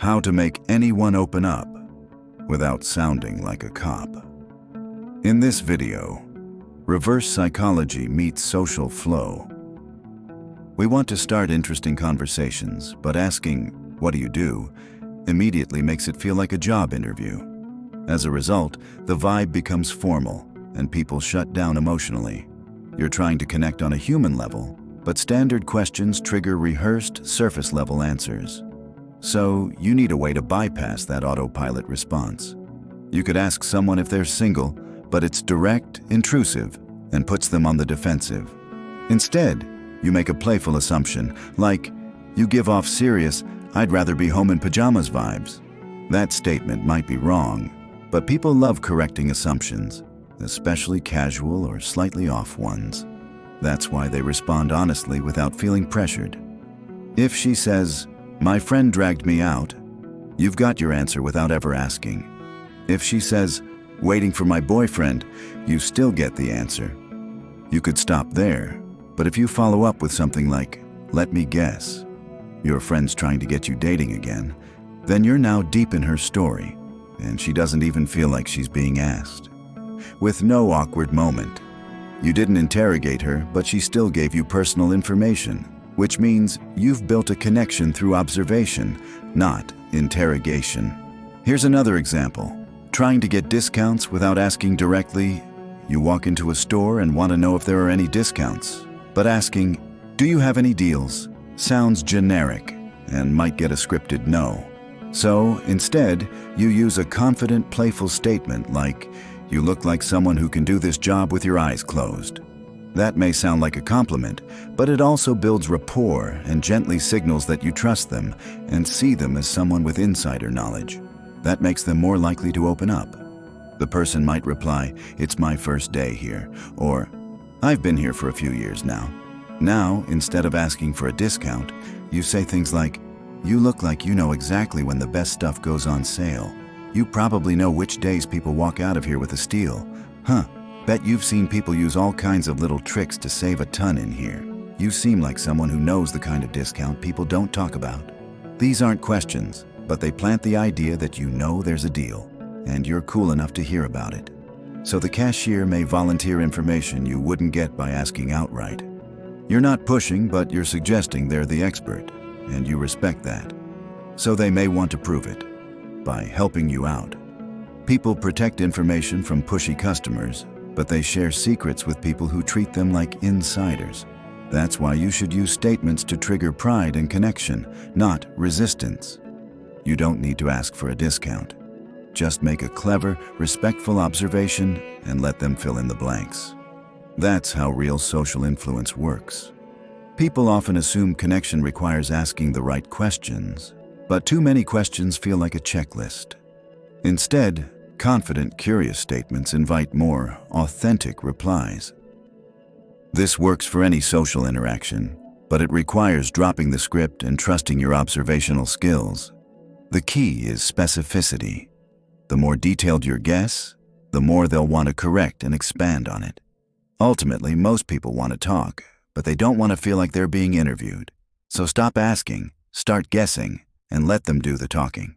How to make anyone open up without sounding like a cop. In this video, reverse psychology meets social flow. We want to start interesting conversations, but asking, "What do you do?" immediately makes it feel like a job interview. As a result, the vibe becomes formal and people shut down emotionally. You're trying to connect on a human level, but standard questions trigger rehearsed, surface-level answers. So you need a way to bypass that autopilot response. You could ask someone if they're single, but it's direct, intrusive, and puts them on the defensive. Instead, you make a playful assumption, like, you give off serious, "I'd rather be home in pajamas" vibes. That statement might be wrong, but people love correcting assumptions, especially casual or slightly off ones. That's why they respond honestly without feeling pressured. If she says, "My friend dragged me out," you've got your answer without ever asking. If she says, "Waiting for my boyfriend," you still get the answer. You could stop there, but if you follow up with something like, "Let me guess, your friend's trying to get you dating again," then you're now deep in her story, and she doesn't even feel like she's being asked. With no awkward moment. You didn't interrogate her, but she still gave you personal information, which means you've built a connection through observation, not interrogation. Here's another example. Trying to get discounts without asking directly. You walk into a store and want to know if there are any discounts, but asking, "Do you have any deals?" sounds generic and might get a scripted no. So instead, you use a confident, playful statement like, "You look like someone who can do this job with your eyes closed." That may sound like a compliment, but it also builds rapport and gently signals that you trust them and see them as someone with insider knowledge. That makes them more likely to open up. The person might reply, "It's my first day here," or "I've been here for a few years now." Now, instead of asking for a discount, you say things like, "You look like you know exactly when the best stuff goes on sale. You probably know which days people walk out of here with a steal. Huh, bet you've seen people use all kinds of little tricks to save a ton in here. You seem like someone who knows the kind of discount people don't talk about." These aren't questions, but they plant the idea that you know there's a deal, and you're cool enough to hear about it. So the cashier may volunteer information you wouldn't get by asking outright. You're not pushing, but you're suggesting they're the expert, and you respect that. So they may want to prove it by helping you out. People protect information from pushy customers, but they share secrets with people who treat them like insiders. That's why you should use statements to trigger pride and connection, not resistance. You don't need to ask for a discount. Just make a clever, respectful observation and let them fill in the blanks. That's how real social influence works. People often assume connection requires asking the right questions, but too many questions feel like a checklist. Instead, confident, curious statements invite more authentic replies. This works for any social interaction, but it requires dropping the script and trusting your observational skills. The key is specificity. The more detailed your guess, the more they'll want to correct and expand on it. Ultimately, most people want to talk, but they don't want to feel like they're being interviewed. So stop asking, start guessing, and let them do the talking.